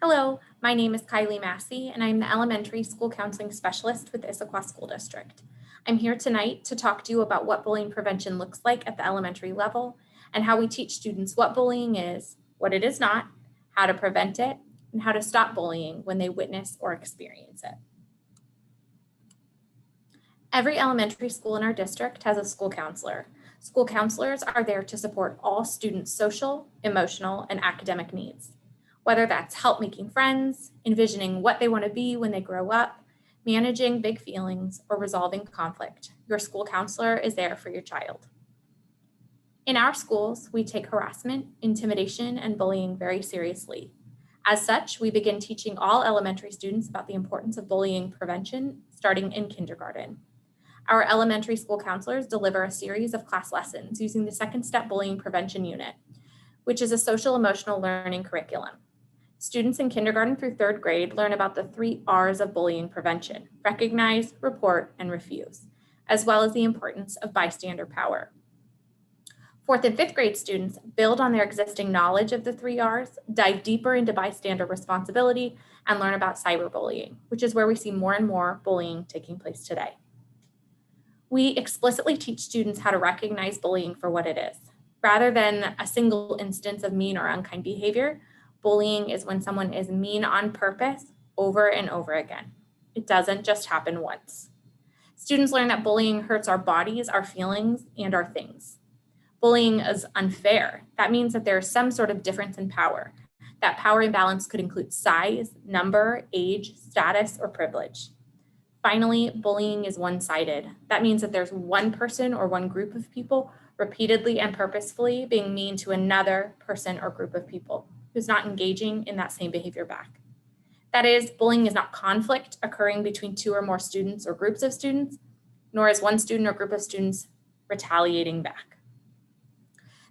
Hello, my name is Kylie Massey, and I'm the Elementary School Counseling Specialist with Issaquah School District. I'm here tonight to talk to you about what bullying prevention looks like at the elementary level and how we teach students what bullying is, what it is not, how to prevent it, and how to stop bullying when they witness or experience it. Every elementary school in our district has a school counselor. School counselors are there to support all students' social, emotional, and academic needs. Whether that's help making friends, envisioning what they want to be when they grow up, managing big feelings, or resolving conflict, your school counselor is there for your child. In our schools, we take harassment, intimidation, and bullying very seriously. As such, we begin teaching all elementary students about the importance of bullying prevention starting in kindergarten. Our elementary school counselors deliver a series of class lessons using the Second Step Bullying Prevention Unit, which is a social emotional learning curriculum. Students in kindergarten through third grade learn about the 3 R's of bullying prevention: recognize, report, and refuse, as well as the importance of bystander power. Fourth and fifth grade students build on their existing knowledge of the 3 R's, dive deeper into bystander responsibility, and learn about cyberbullying, which is where we see more and more bullying taking place today. We explicitly teach students how to recognize bullying for what it is. Rather than a single instance of mean or unkind behavior, bullying is when someone is mean on purpose over and over again. It doesn't just happen once. Students learn that bullying hurts our bodies, our feelings, and our things. Bullying is unfair. That means that there is some sort of difference in power. That power imbalance could include size, number, age, status, or privilege. Finally, bullying is one-sided. That means that there's one person or one group of people repeatedly and purposefully being mean to another person or group of people who's not engaging in that same behavior back. That is, bullying is not conflict occurring between 2 or more students or groups of students, nor is one student or group of students retaliating back.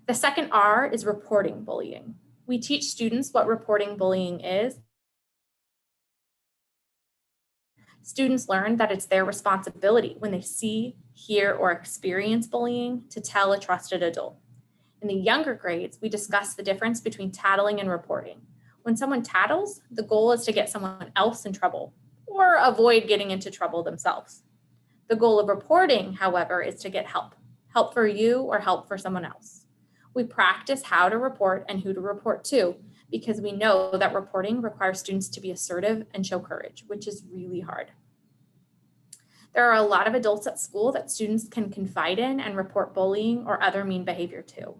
The second R is reporting bullying. We teach students what reporting bullying is. Students learn that it's their responsibility when they see, hear, or experience bullying to tell a trusted adult. In the younger grades, we discuss the difference between tattling and reporting. When someone tattles, the goal is to get someone else in trouble or avoid getting into trouble themselves. The goal of reporting, however, is to get help for you or help for someone else. We practice how to report and who to report to because we know that reporting requires students to be assertive and show courage, which is really hard. There are a lot of adults at school that students can confide in and report bullying or other mean behavior to.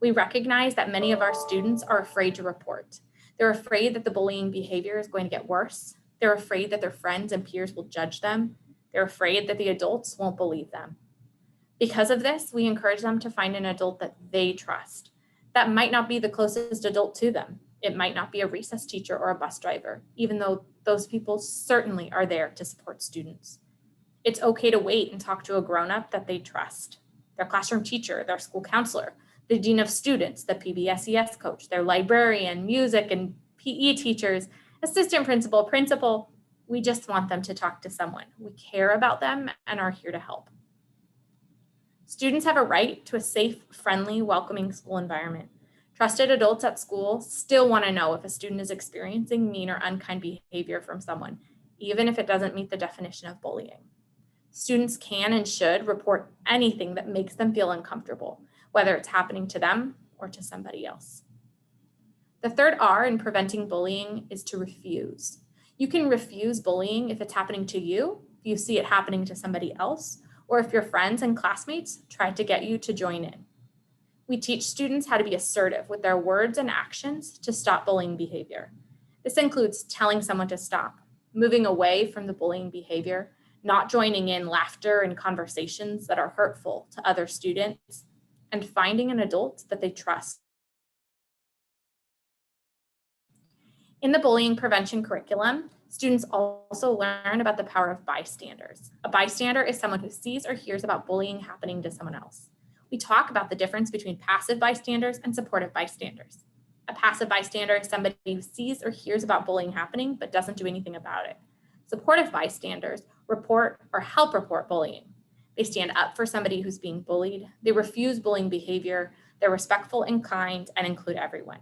We recognize that many of our students are afraid to report. They're afraid that the bullying behavior is going to get worse. They're afraid that their friends and peers will judge them. They're afraid that the adults won't believe them. Because of this, we encourage them to find an adult that they trust. That might not be the closest adult to them. It might not be a recess teacher or a bus driver, even though those people certainly are there to support students. It's okay to wait and talk to a grown-up that they trust, their classroom teacher, their school counselor, the dean of students, the PBSES coach, their librarian, music and PE teachers, assistant principal. We just want them to talk to someone. We care about them and are here to help. Students have a right to a safe, friendly, welcoming school environment. Trusted adults at school still want to know if a student is experiencing mean or unkind behavior from someone, even if it doesn't meet the definition of bullying. Students can and should report anything that makes them feel uncomfortable, whether it's happening to them or to somebody else. The third R in preventing bullying is to refuse. You can refuse bullying if it's happening to you, if you see it happening to somebody else, or if your friends and classmates try to get you to join in. We teach students how to be assertive with their words and actions to stop bullying behavior. This includes telling someone to stop, moving away from the bullying behavior, not joining in laughter and conversations that are hurtful to other students, and finding an adult that they trust. In the bullying prevention curriculum, students also learn about the power of bystanders. A bystander is someone who sees or hears about bullying happening to someone else. We talk about the difference between passive bystanders and supportive bystanders. A passive bystander is somebody who sees or hears about bullying happening but doesn't do anything about it. Supportive bystanders report or help report bullying. They stand up for somebody who's being bullied. They refuse bullying behavior. They're respectful and kind and include everyone.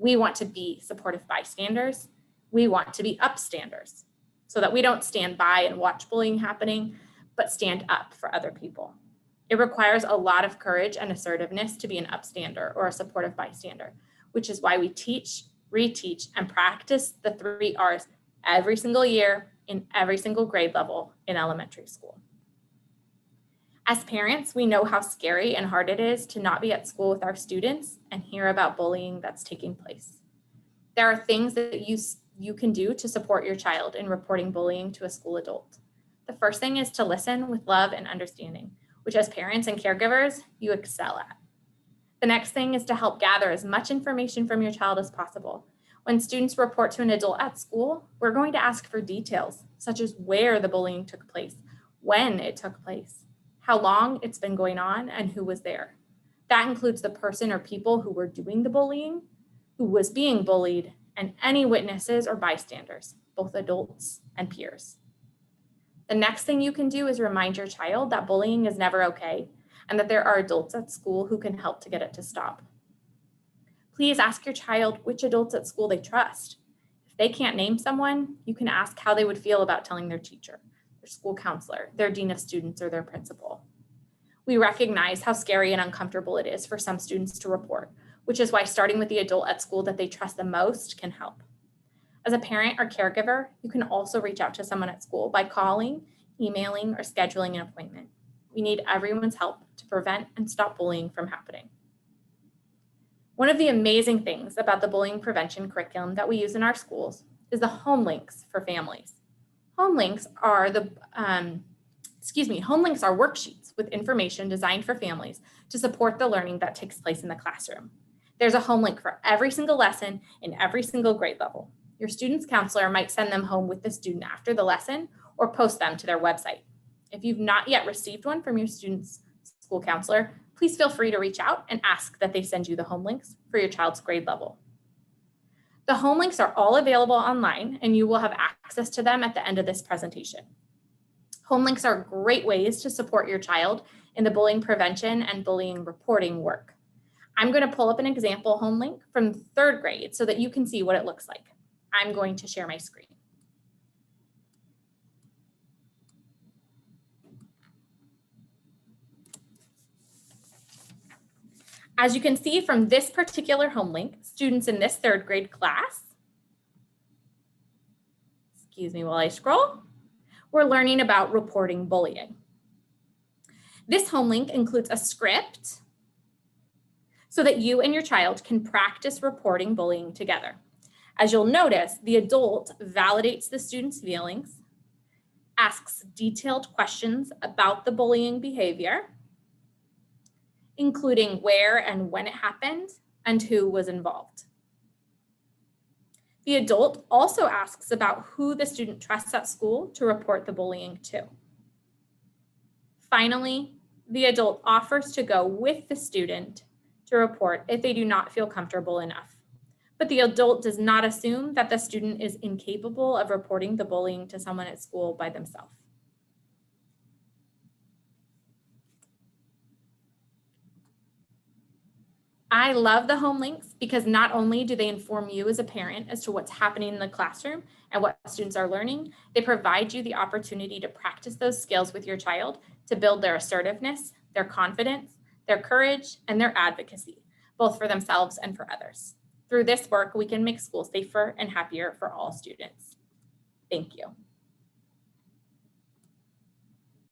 We want to be supportive bystanders. We want to be upstanders so that we don't stand by and watch bullying happening, but stand up for other people. It requires a lot of courage and assertiveness to be an upstander or a supportive bystander, which is why we teach, reteach, and practice the 3 R's every single year in every single grade level in elementary school. As parents, we know how scary and hard it is to not be at school with our students and hear about bullying that's taking place. There are things that you can do to support your child in reporting bullying to a school adult. The first thing is to listen with love and understanding, which as parents and caregivers, you excel at. The next thing is to help gather as much information from your child as possible. When students report to an adult at school, we're going to ask for details, such as where the bullying took place, when it took place, how long it's been going on, and who was there. That includes the person or people who were doing the bullying, who was being bullied, and any witnesses or bystanders, both adults and peers. The next thing you can do is remind your child that bullying is never okay and that there are adults at school who can help to get it to stop. Please ask your child which adults at school they trust. If they can't name someone, you can ask how they would feel about telling their teacher, their school counselor, their dean of students, or their principal. We recognize how scary and uncomfortable it is for some students to report, which is why starting with the adult at school that they trust the most can help. As a parent or caregiver, you can also reach out to someone at school by calling, emailing, or scheduling an appointment. We need everyone's help to prevent and stop bullying from happening. One of the amazing things about the bullying prevention curriculum that we use in our schools is the home links for families. Home links are worksheets with information designed for families to support the learning that takes place in the classroom. There's a home link for every single lesson in every single grade level. Your student's counselor might send them home with the student after the lesson or post them to their website. If you've not yet received one from your student's school counselor, please feel free to reach out and ask that they send you the home links for your child's grade level. The home links are all available online, and you will have access to them at the end of this presentation. Home links are great ways to support your child in the bullying prevention and bullying reporting work. I'm going to pull up an example home link from 3rd grade so that you can see what it looks like. I'm going to share my screen. As you can see from this particular home link, students in this 3rd grade class, excuse me while I scroll, we're learning about reporting bullying. This home link includes a script so that you and your child can practice reporting bullying together. As you'll notice, the adult validates the student's feelings, asks detailed questions about the bullying behavior, including where and when it happened and who was involved. The adult also asks about who the student trusts at school to report the bullying to. Finally, the adult offers to go with the student to report if they do not feel comfortable enough. But the adult does not assume that the student is incapable of reporting the bullying to someone at school by themselves. I love the home links because not only do they inform you as a parent as to what's happening in the classroom and what students are learning, they provide you the opportunity to practice those skills with your child to build their assertiveness, their confidence, their courage, and their advocacy, both for themselves and for others. Through this work, we can make schools safer and happier for all students. Thank you.